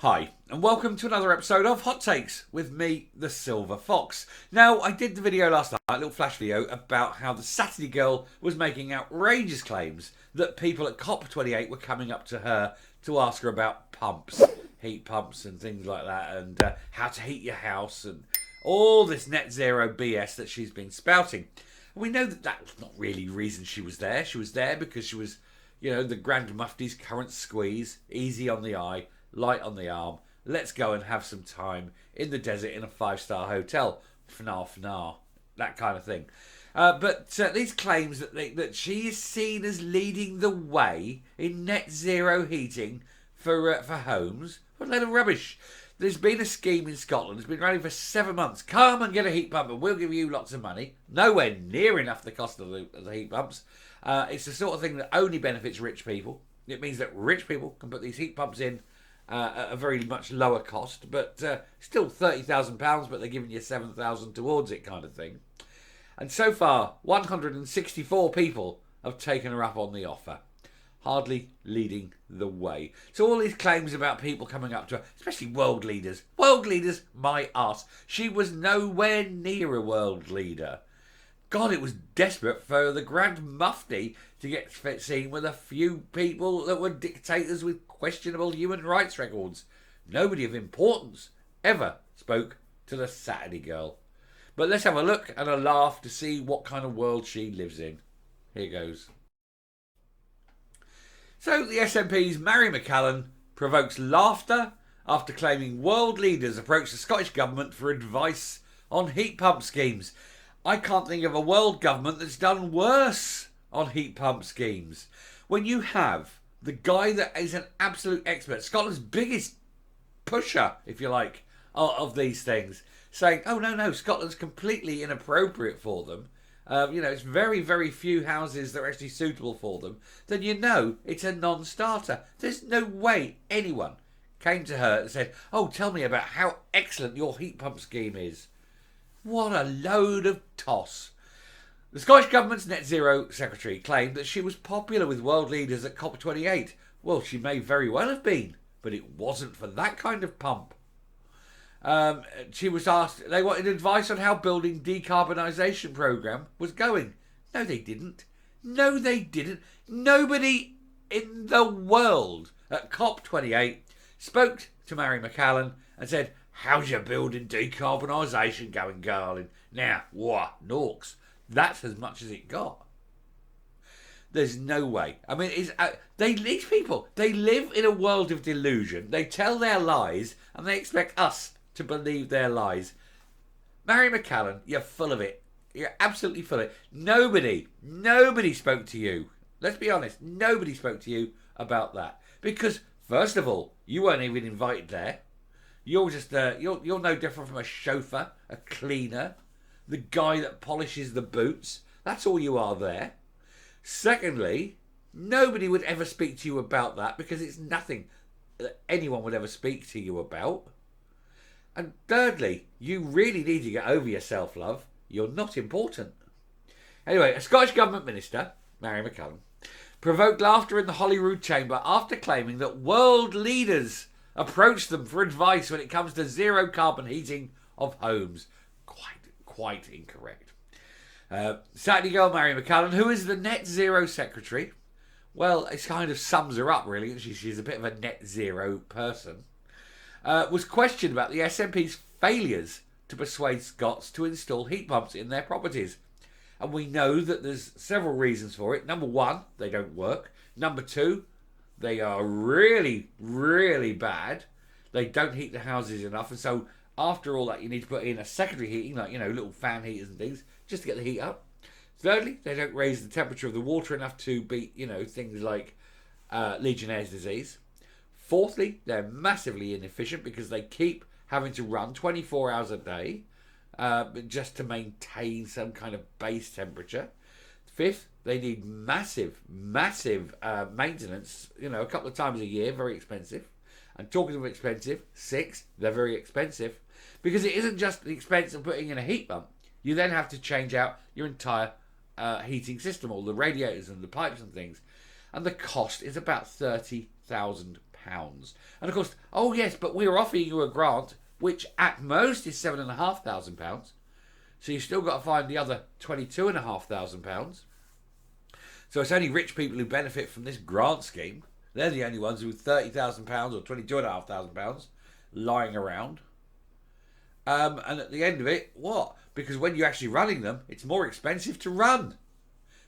Hi, and welcome to another episode of Hot Takes with me, the Silver Fox. Now, I did the video last night, a little flash video, about how the Saturday girl was making outrageous claims that people at COP28 were coming up to her to ask her about pumps, heat pumps and things like that, and how to heat your house, and all this net zero BS that she's been spouting. And we know that that's not really the reason she was there. She was there because she was, the Grand Mufti's current squeeze, easy on the eye, light on the arm. Let's go and have some time in the desert in a 5-star hotel. Fnar, that kind of thing. But these claims that she is seen as leading the way in net zero heating for homes, what a load of rubbish. There's been a scheme in Scotland. It's been running for 7 months. Come and get a heat pump and we'll give you lots of money. Nowhere near enough the cost of the heat pumps. It's the sort of thing that only benefits rich people. It means that rich people can put these heat pumps in at a very much lower cost, but still £30,000, but they're giving you 7,000 towards it, kind of thing. And so far, 164 people have taken her up on the offer, hardly leading the way. So all these claims about people coming up to her, especially world leaders, my arse. She was nowhere near a world leader. God, it was desperate for the Grand Mufti to get seen with a few people that were dictators with questionable human rights records. Nobody of importance ever spoke to the Saturday girl. But let's have a look and a laugh to see what kind of world she lives in. Here goes. So the SNP's Mairi McAllan provokes laughter after claiming world leaders approached the Scottish Government for advice on heat pump schemes. I can't think of a world government that's done worse on heat pump schemes. When you have the guy that is an absolute expert, Scotland's biggest pusher, if you like, of these things, saying, oh, no, Scotland's completely inappropriate for them. It's very, very few houses that are actually suitable for them. Then it's a non-starter. There's no way anyone came to her and said, oh, tell me about how excellent your heat pump scheme is. What a load of toss. The Scottish Government's Net Zero Secretary claimed that she was popular with world leaders at COP28. Well, she may very well have been, but it wasn't for that kind of pump. She was asked, they wanted advice on how building decarbonisation programme was going. No, they didn't. Nobody in the world at COP28 spoke to Mairi McAllan and said, how's your building decarbonisation going, darling? Now, what? Norks. That's as much as it got. There's no way. I mean, these people, they live in a world of delusion. They tell their lies and they expect us to believe their lies. Mairi McAllan, you're full of it. You're absolutely full of it. Nobody spoke to you. Let's be honest. Nobody spoke to you about that. Because, first of all, you weren't even invited there. You're just you're no different from a chauffeur, a cleaner, the guy that polishes the boots. That's all you are there. Secondly, nobody would ever speak to you about that because it's nothing that anyone would ever speak to you about. And thirdly, you really need to get over yourself, love. You're not important. Anyway, a Scottish Government minister, Mairi McAllan, provoked laughter in the Holyrood chamber after claiming that world leaders approach them for advice when it comes to zero carbon heating of homes. Quite incorrect. Saturday girl Mairi McAllan, who is the net zero secretary, well, it kind of sums her up really, and she's a bit of a net zero person, was questioned about the SNP's failures to persuade Scots to install heat pumps in their properties. And we know that there's several reasons for it. Number one, they don't work. Number two, they are really, really bad. They don't heat the houses enough. And so after all that, you need to put in a secondary heating, like, little fan heaters and things, just to get the heat up. Thirdly, they don't raise the temperature of the water enough to beat, things like Legionnaire's disease. Fourthly, they're massively inefficient because they keep having to run 24 hours a day just to maintain some kind of base temperature. Fifth, they need massive maintenance, a couple of times a year, very expensive. And talking of expensive, sixth, they're very expensive because it isn't just the expense of putting in a heat pump. You then have to change out your entire heating system, all the radiators and the pipes and things. And the cost is about £30,000. And of course, oh yes, but we're offering you a grant which at most is £7,500. So you've still got to find the other £22,500. So it's only rich people who benefit from this grant scheme. They're the only ones with £30,000 or £22,500 lying around. And at the end of it, what? Because when you're actually running them, it's more expensive to run.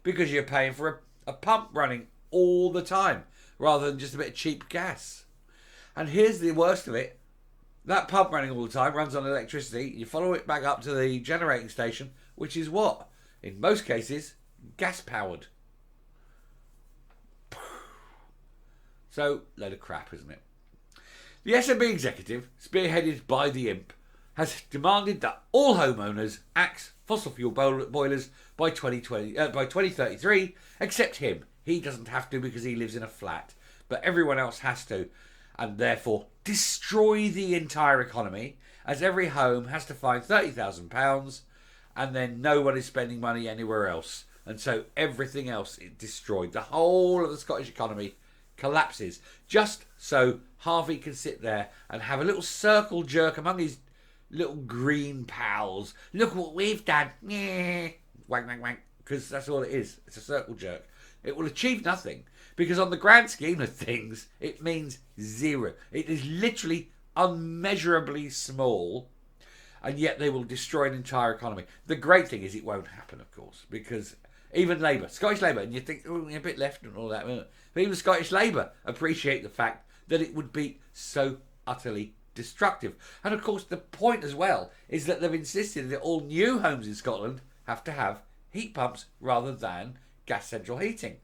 Because you're paying for a pump running all the time, rather than just a bit of cheap gas. And here's the worst of it. That pump running all the time runs on electricity. You follow it back up to the generating station, which is what? In most cases, gas-powered. So, load of crap, isn't it? The SMB executive, spearheaded by the imp, has demanded that all homeowners axe fossil fuel boilers by 2033, except him. He doesn't have to because he lives in a flat, but everyone else has to, and therefore destroy the entire economy, as every home has to find £30,000, and then no one is spending money anywhere else, and so everything else is destroyed. The whole of the Scottish economy collapses, just so Harvey can sit there and have a little circle jerk among his little green pals. Look what we've done. Wank, wank, wank. Because that's all it is. It's a circle jerk. It will achieve nothing. Because on the grand scheme of things, it means zero. It is literally unmeasurably small. And yet they will destroy an entire economy. The great thing is it won't happen, of course. Because even Labour, Scottish Labour, and you think, oh, you're a bit left and all that. But even Scottish Labour appreciate the fact that it would be so utterly destructive. And of course the point as well is that they've insisted that all new homes in Scotland have to have heat pumps rather than gas central heating,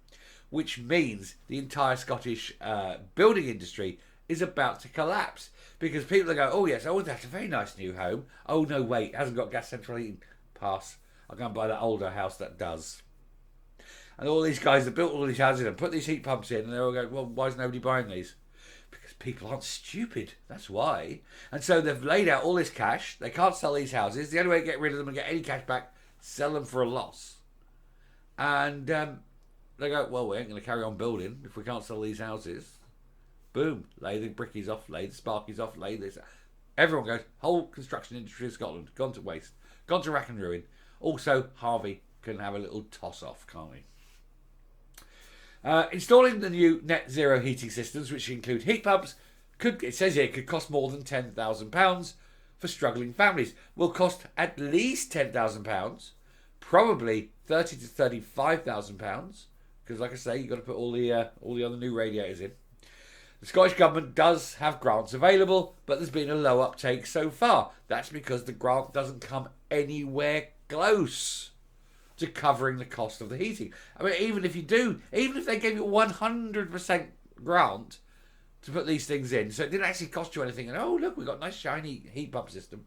which means the entire Scottish building industry is about to collapse, because people are going, oh yes, oh that's a very nice new home, oh no wait, it hasn't got gas central heating, pass, I'll go and buy that older house that does. And all these guys that built all these houses and put these heat pumps in, and they're all going, well, why is nobody buying these? Because people aren't stupid, that's why. And so they've laid out all this cash. They can't sell these houses. The only way to get rid of them and get any cash back, sell them for a loss. And they go, well, we ain't going to carry on building if we can't sell these houses. Boom, lay the brickies off, lay the sparkies off, lay this. Everyone goes, whole construction industry of Scotland, gone to waste, gone to rack and ruin. Also, Harvey can have a little toss off, can't he? Installing the new net zero heating systems, which include heat pumps, it says here, could cost more than £10,000 for struggling families. Will cost at least £10,000, probably £30,000 to £35,000, because, like I say, you've got to put all the other new radiators in. The Scottish Government does have grants available, but there's been a low uptake so far. That's because the grant doesn't come anywhere close to covering the cost of the heating. I mean, even if they gave you 100% grant to put these things in, so it didn't actually cost you anything, and oh look, we've got a nice shiny heat pump system,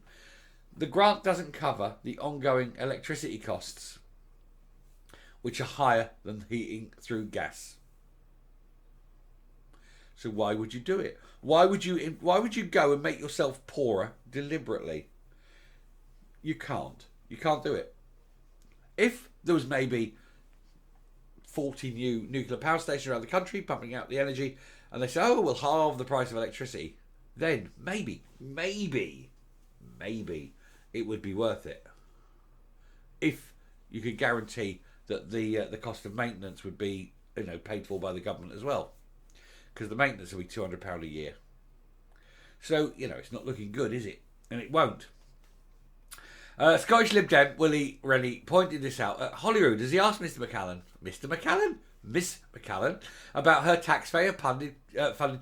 the grant doesn't cover the ongoing electricity costs, which are higher than heating through gas. So why would you do it? Why would you go and make yourself poorer deliberately? You can't do it. If there was maybe 40 new nuclear power stations around the country pumping out the energy, and they say, oh, we'll halve the price of electricity, then maybe it would be worth it. If you could guarantee that the cost of maintenance would be paid for by the government as well, because the maintenance will be £200 a year. So it's not looking good, is it? And it won't. Scottish Lib Dem Willie Rennie pointed this out at Holyrood as he asked Miss McAllan, about her taxpayer-funded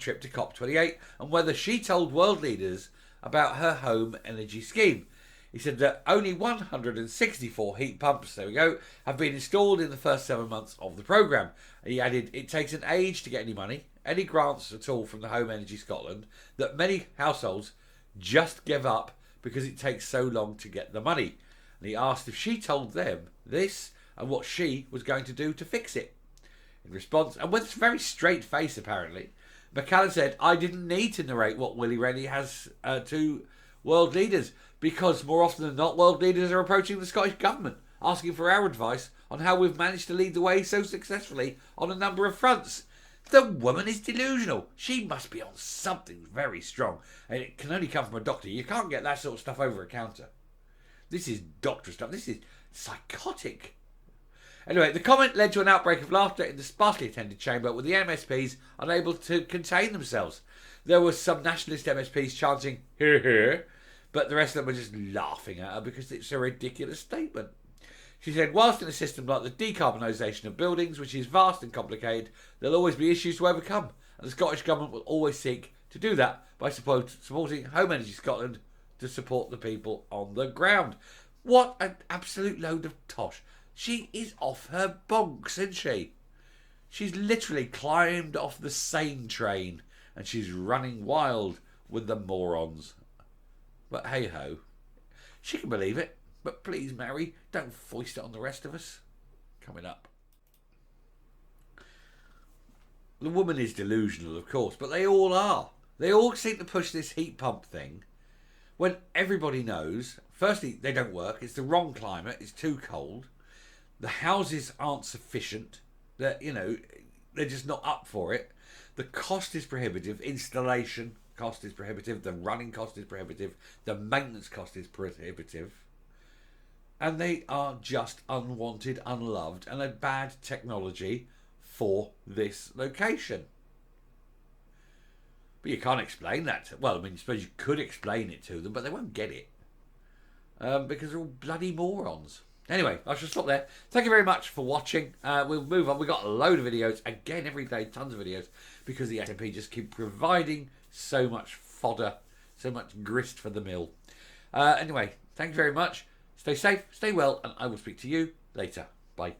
trip to COP28 and whether she told world leaders about her home energy scheme. He said that only 164 heat pumps, there we go, have been installed in the first 7 months of the programme. He added, it takes an age to get any money, any grants at all from the Home Energy Scotland, that many households just give up because it takes so long to get the money. And he asked if she told them this and what she was going to do to fix it. In response, and with a very straight face apparently, McAllan said, I didn't need to narrate what Willie Rennie has to world leaders, because more often than not, world leaders are approaching the Scottish Government, asking for our advice on how we've managed to lead the way so successfully on a number of fronts. The woman is delusional. She must be on something very strong. And it can only come from a doctor. You can't get that sort of stuff over a counter. This is doctor stuff. This is psychotic. Anyway, the comment led to an outbreak of laughter in the sparsely attended chamber, with the MSPs unable to contain themselves. There were some nationalist MSPs chanting, "Hear, hear," but the rest of them were just laughing at her because it's a ridiculous statement. She said, whilst in a system like the decarbonisation of buildings, which is vast and complicated, there'll always be issues to overcome, and the Scottish Government will always seek to do that by supporting Home Energy Scotland to support the people on the ground. What an absolute load of tosh. She is off her bonks, isn't she? She's literally climbed off the sane train and she's running wild with the morons. But hey ho, she can believe it. But please, Mary, don't foist it on the rest of us. Coming up. The woman is delusional, of course, but they all are. They all seem to push this heat pump thing when everybody knows, firstly, they don't work. It's the wrong climate. It's too cold. The houses aren't sufficient. They're just not up for it. The cost is prohibitive. Installation cost is prohibitive. The running cost is prohibitive. The maintenance cost is prohibitive. And they are just unwanted, unloved, and a bad technology for this location. But you can't explain that. Well, I mean, I suppose you could explain it to them, but they won't get it. Because they're all bloody morons. Anyway, I shall stop there. Thank you very much for watching. We'll move on. We've got a load of videos. Again, every day, tons of videos. Because the SNP just keep providing so much fodder, so much grist for the mill. Anyway, thank you very much. Stay safe, stay well, and I will speak to you later. Bye.